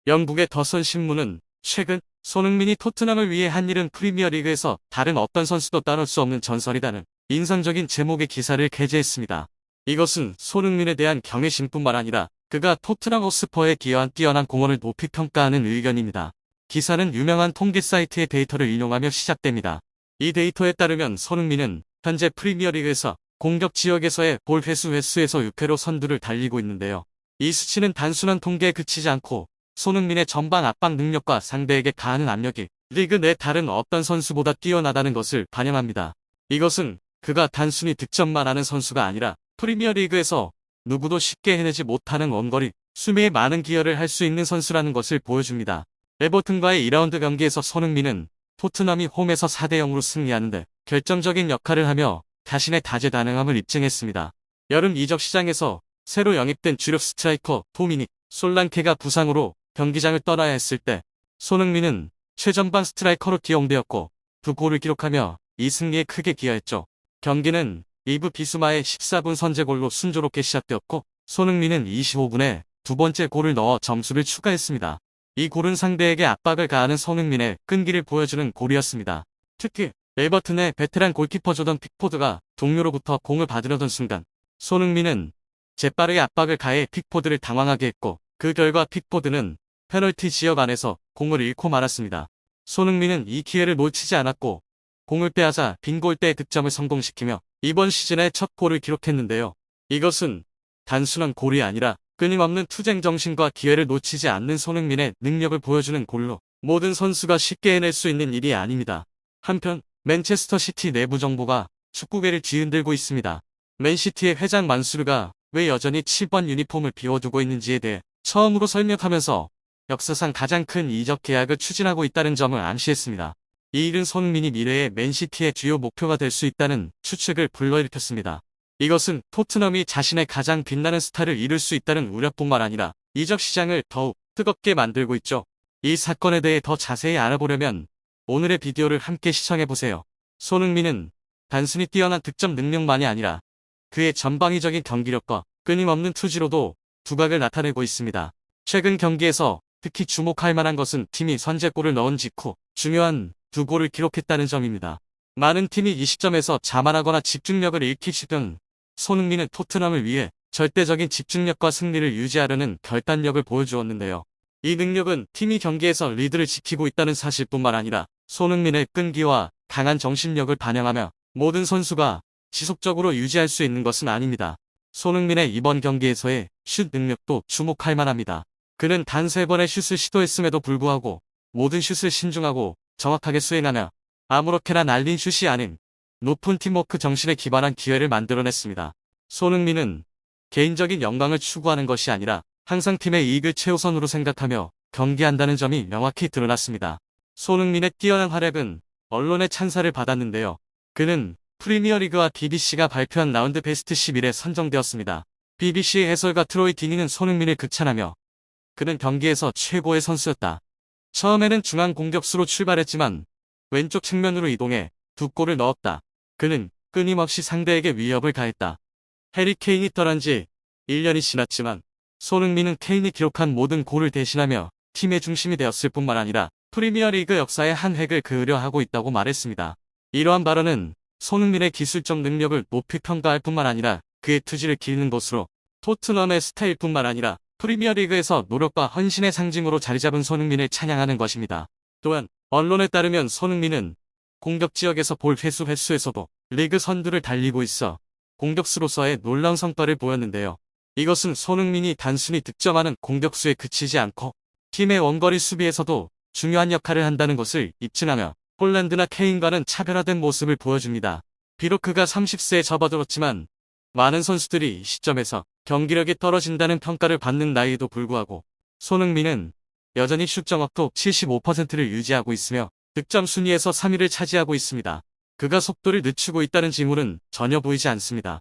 영국의 더선 신문은 최근 손흥민이 토트넘을 위해 한 일은 프리미어리그에서 다른 어떤 선수도 따를 수 없는 전설이다는 인상적인 제목의 기사를 게재했습니다. 이것은 손흥민에 대한 경외심뿐만 아니라 그가 토트넘 호스퍼에 기여한 뛰어난 공헌을 높이 평가하는 의견입니다. 기사는 유명한 통계 사이트의 데이터를 인용하며 시작됩니다. 이 데이터에 따르면 손흥민은 현재 프리미어리그에서 공격 지역에서의 볼 횟수에서 6회로 선두를 달리고 있는데요. 이 수치는 단순한 통계에 그치지 않고 손흥민의 전방 압박 능력과 상대에게 가하는 압력이 리그 내 다른 어떤 선수보다 뛰어나다는 것을 반영합니다. 이것은 그가 단순히 득점만 하는 선수가 아니라 프리미어리그에서 누구도 쉽게 해내지 못하는 원거리, 수비에 많은 기여를 할 수 있는 선수라는 것을 보여줍니다. 에버튼과의 2라운드 경기에서 손흥민은 토트넘이 홈에서 4대0으로 승리하는데 결정적인 역할을 하며 자신의 다재다능함을 입증했습니다. 여름 이적 시장에서 새로 영입된 주력 스트라이커 도미닉 솔랑케가 부상으로 경기장을 떠나야 했을 때 손흥민은 최전방 스트라이커로 기용되었고 2골을 기록하며 이 승리에 크게 기여했죠. 경기는 이브 비수마의 14분 선제골로 순조롭게 시작되었고 손흥민은 25분에 두 번째 골을 넣어 점수를 추가했습니다. 이 골은 상대에게 압박을 가하는 손흥민의 끈기를 보여주는 골이었습니다. 특히 에버튼의 베테랑 골키퍼 조던 픽포드가 동료로부터 공을 받으려던 순간 손흥민은 재빠르게 압박을 가해 픽포드를 당황하게 했고 그 결과 픽포드는 페널티 지역 안에서 공을 잃고 말았습니다. 손흥민은 이 기회를 놓치지 않았고 공을 빼앗아 빈 골대에 득점을 성공시키며 이번 시즌의 첫 골을 기록했는데요. 이것은 단순한 골이 아니라 끊임없는 투쟁 정신과 기회를 놓치지 않는 손흥민의 능력을 보여주는 골로 모든 선수가 쉽게 해낼 수 있는 일이 아닙니다. 한편 맨체스터 시티 내부 정보가 축구계를 뒤흔들고 있습니다. 맨시티의 회장 만수르가 왜 여전히 7번 유니폼을 비워두고 있는지에 대해 처음으로 설명하면서 역사상 가장 큰 이적 계약을 추진하고 있다는 점을 암시했습니다. 이 일은 손흥민이 미래의 맨시티의 주요 목표가 될 수 있다는 추측을 불러일으켰습니다. 이것은 토트넘이 자신의 가장 빛나는 스타를 잃을 수 있다는 우려뿐만 아니라 이적 시장을 더욱 뜨겁게 만들고 있죠. 이 사건에 대해 더 자세히 알아보려면 오늘의 비디오를 함께 시청해보세요. 손흥민은 단순히 뛰어난 득점 능력만이 아니라 그의 전방위적인 경기력과 끊임없는 투지로도 두각을 나타내고 있습니다. 최근 경기에서 특히 주목할 만한 것은 팀이 선제골을 넣은 직후 중요한 2골을 기록했다는 점입니다. 많은 팀이 이 시점에서 자만하거나 집중력을 잃기시던 손흥민은 토트넘을 위해 절대적인 집중력과 승리를 유지하려는 결단력을 보여주었는데요. 이 능력은 팀이 경기에서 리드를 지키고 있다는 사실뿐만 아니라 손흥민의 끈기와 강한 정신력을 반영하며 모든 선수가 지속적으로 유지할 수 있는 것은 아닙니다. 손흥민의 이번 경기에서의 슛 능력도 주목할 만합니다. 그는 단 3번의 슛을 시도했음에도 불구하고 모든 슛을 신중하고 정확하게 수행하며 아무렇게나 날린 슛이 아닌 높은 팀워크 정신에 기반한 기회를 만들어냈습니다. 손흥민은 개인적인 영광을 추구하는 것이 아니라 항상 팀의 이익을 최우선으로 생각하며 경기한다는 점이 명확히 드러났습니다. 손흥민의 뛰어난 활약은 언론의 찬사를 받았는데요. 그는 프리미어리그와 BBC가 발표한 라운드 베스트 11에 선정되었습니다. BBC 해설가 트로이 디니는 손흥민을 극찬하며 그는 경기에서 최고의 선수였다. 처음에는 중앙 공격수로 출발했지만 왼쪽 측면으로 이동해 2골을 넣었다. 그는 끊임없이 상대에게 위협을 가했다. 해리 케인이 떠난 지 1년이 지났지만 손흥민은 케인이 기록한 모든 골을 대신하며 팀의 중심이 되었을 뿐만 아니라 프리미어리그 역사의 한 획을 그으려 하고 있다고 말했습니다. 이러한 발언은 손흥민의 기술적 능력을 높이 평가할 뿐만 아니라 그의 투지를 기르는 것으로 토트넘의 스타일뿐만 아니라 프리미어리그에서 노력과 헌신의 상징으로 자리잡은 손흥민을 찬양하는 것입니다. 또한 언론에 따르면 손흥민은 공격 지역에서 볼 횟수에서도 리그 선두를 달리고 있어 공격수로서의 놀라운 성과를 보였는데요. 이것은 손흥민이 단순히 득점하는 공격수에 그치지 않고 팀의 원거리 수비에서도 중요한 역할을 한다는 것을 입증하며 홀란드나 케인과는 차별화된 모습을 보여줍니다. 비록 그가 30세에 접어들었지만 많은 선수들이 이 시점에서 경기력이 떨어진다는 평가를 받는 나이에도 불구하고 손흥민은 여전히 슛 정확도 75%를 유지하고 있으며 득점 순위에서 3위를 차지하고 있습니다. 그가 속도를 늦추고 있다는 징후는 전혀 보이지 않습니다.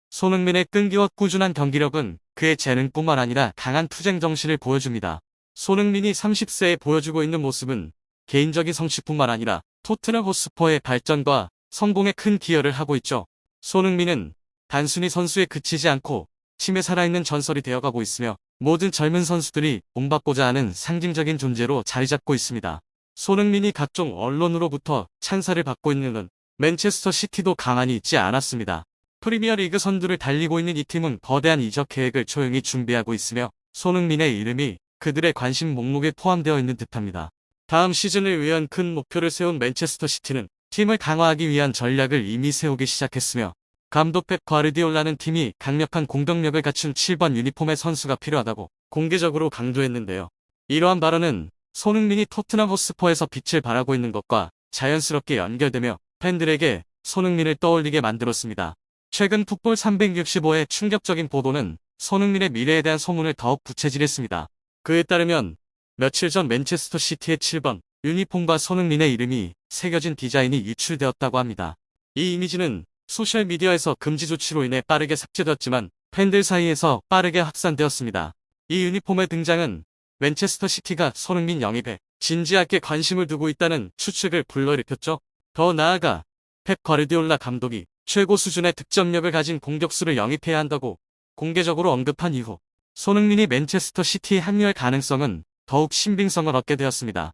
손흥민의 끈기와 꾸준한 경기력은 그의 재능뿐만 아니라 강한 투쟁 정신을 보여줍니다. 손흥민이 30세에 보여주고 있는 모습은 개인적인 성취뿐만 아니라 토트넘 호스퍼의 발전과 성공에 큰 기여를 하고 있죠. 손흥민은 단순히 선수에 그치지 않고 팀에 살아있는 전설이 되어가고 있으며 모든 젊은 선수들이 본받고자 하는 상징적인 존재로 자리 잡고 있습니다. 손흥민이 각종 언론으로부터 찬사를 받고 있는 건 맨체스터 시티도 가만히 있지 않았습니다. 프리미어리그 선두를 달리고 있는 이 팀은 거대한 이적 계획을 조용히 준비하고 있으며 손흥민의 이름이 그들의 관심 목록에 포함되어 있는 듯합니다. 다음 시즌을 위한 큰 목표를 세운 맨체스터 시티는 팀을 강화하기 위한 전략을 이미 세우기 시작했으며 감독 펩 과르디올라는 팀이 강력한 공격력을 갖춘 7번 유니폼의 선수가 필요하다고 공개적으로 강조했는데요. 이러한 발언은 손흥민이 토트넘 호스퍼에서 빛을 발하고 있는 것과 자연스럽게 연결되며 팬들에게 손흥민을 떠올리게 만들었습니다. 최근 풋볼 365의 충격적인 보도는 손흥민의 미래에 대한 소문을 더욱 부채질했습니다. 그에 따르면 며칠 전 맨체스터 시티의 7번 유니폼과 손흥민의 이름이 새겨진 디자인이 유출되었다고 합니다. 이 이미지는 소셜미디어에서 금지 조치로 인해 빠르게 삭제되었지만 팬들 사이에서 빠르게 확산되었습니다. 이 유니폼의 등장은 맨체스터 시티가 손흥민 영입에 진지하게 관심을 두고 있다는 추측을 불러일으켰죠. 더 나아가 펩 과르디올라 감독이 최고 수준의 득점력을 가진 공격수를 영입해야 한다고 공개적으로 언급한 이후 손흥민이 맨체스터 시티에 합류할 가능성은 더욱 신빙성을 얻게 되었습니다.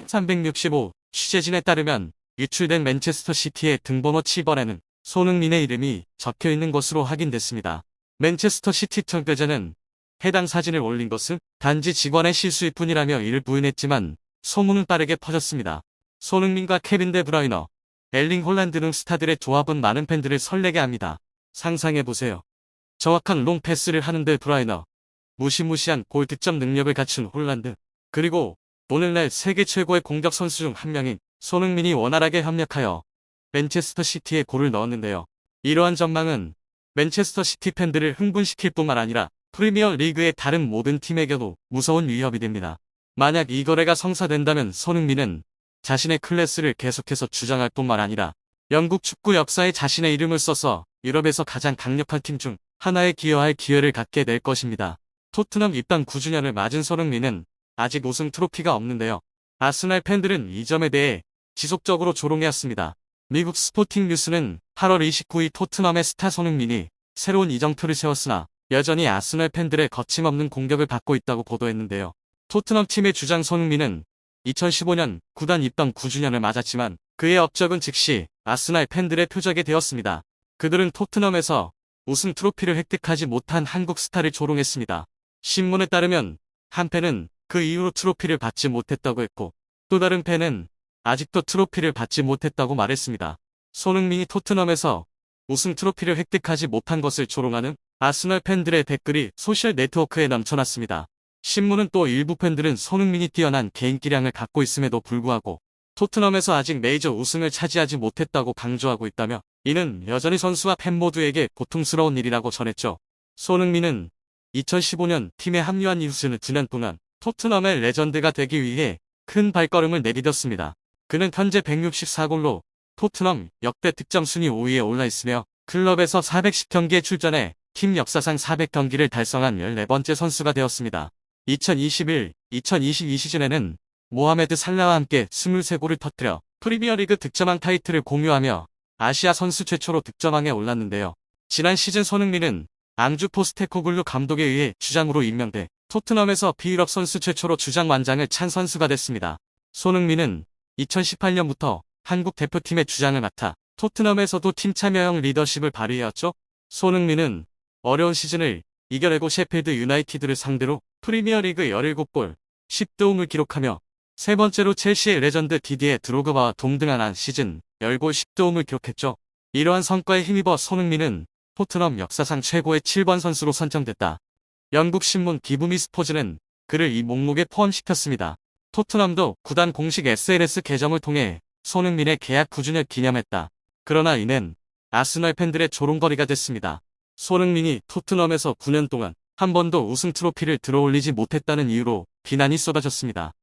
365 취재진에 따르면 유출된 맨체스터 시티의 등번호 7번에는 손흥민의 이름이 적혀 있는 것으로 확인됐습니다. 맨체스터 시티 청계자는 해당 사진을 올린 것은 단지 직원의 실수일 뿐이라며 이를 부인했지만 소문은 빠르게 퍼졌습니다. 손흥민과 케빈 데 브라이너, 엘링 홀란드 등 스타들의 조합은 많은 팬들을 설레게 합니다. 상상해보세요. 정확한 롱 패스를 하는 데 브라이너, 무시무시한 골 득점 능력을 갖춘 홀란드, 그리고 오늘날 세계 최고의 공격 선수 중 한 명인 손흥민이 원활하게 협력하여 맨체스터 시티에 골을 넣었는데요. 이러한 전망은 맨체스터 시티 팬들을 흥분시킬 뿐만 아니라 프리미어 리그의 다른 모든 팀에게도 무서운 위협이 됩니다. 만약 이 거래가 성사된다면 손흥민은 자신의 클래스를 계속해서 주장할 뿐만 아니라 영국 축구 역사에 자신의 이름을 써서 유럽에서 가장 강력한 팀 중 하나에 기여할 기회를 갖게 될 것입니다. 토트넘 입단 9주년을 맞은 손흥민은 아직 우승 트로피가 없는데요. 아스날 팬들은 이 점에 대해 지속적으로 조롱해왔습니다. 미국 스포팅 뉴스는 8월 29일 토트넘의 스타 손흥민이 새로운 이정표를 세웠으나 여전히 아스날 팬들의 거침없는 공격을 받고 있다고 보도했는데요. 토트넘 팀의 주장 손흥민은 2015년 구단 입단 9주년을 맞았지만 그의 업적은 즉시 아스날 팬들의 표적이 되었습니다. 그들은 토트넘에서 우승 트로피를 획득하지 못한 한국 스타를 조롱했습니다. 신문에 따르면 한 팬은 그 이후로 트로피를 받지 못했다고 했고 또 다른 팬은 아직도 트로피를 받지 못했다고 말했습니다. 손흥민이 토트넘에서 우승 트로피를 획득하지 못한 것을 조롱하는 아스널 팬들의 댓글이 소셜 네트워크에 넘쳐났습니다. 신문은 또 일부 팬들은 손흥민이 뛰어난 개인기량을 갖고 있음에도 불구하고 토트넘에서 아직 메이저 우승을 차지하지 못했다고 강조하고 있다며 이는 여전히 선수와 팬 모두에게 고통스러운 일이라고 전했죠. 손흥민은 2015년 팀에 합류한 이후에는 9년 동안 토트넘의 레전드가 되기 위해 큰 발걸음을 내디뎠습니다. 그는 현재 164골로 토트넘 역대 득점 순위 5위에 올라 있으며 클럽에서 410경기에 출전해 팀 역사상 400경기를 달성한 14번째 선수가 되었습니다. 2021-2022 시즌에는 모하메드 살라와 함께 23골을 터뜨려 프리미어리그 득점왕 타이틀을 공유하며 아시아 선수 최초로 득점왕에 올랐는데요. 지난 시즌 손흥민은 앙주 포스테코글루 감독에 의해 주장으로 임명돼 토트넘에서 비유럽 선수 최초로 주장 완장을 찬 선수가 됐습니다. 손흥민은 2018년부터 한국 대표팀의 주장을 맡아 토트넘에서도 팀 참여형 리더십을 발휘해왔죠. 손흥민은 어려운 시즌을 이겨내고 셰필드 유나이티드를 상대로 프리미어리그 17골, 10도움을 기록하며 세 번째로 첼시의 레전드 디디에 드로그바와 동등한 시즌 10골 10도움을 기록했죠. 이러한 성과에 힘입어 손흥민은 토트넘 역사상 최고의 7번 선수로 선정됐다. 영국 신문 기브미 스포츠는 그를 이 목록에 포함시켰습니다. 토트넘도 구단 공식 SNS 계정을 통해 손흥민의 계약 9주년 기념했다. 그러나 이는 아스널 팬들의 조롱거리가 됐습니다. 손흥민이 토트넘에서 9년 동안 한 번도 우승 트로피를 들어올리지 못했다는 이유로 비난이 쏟아졌습니다.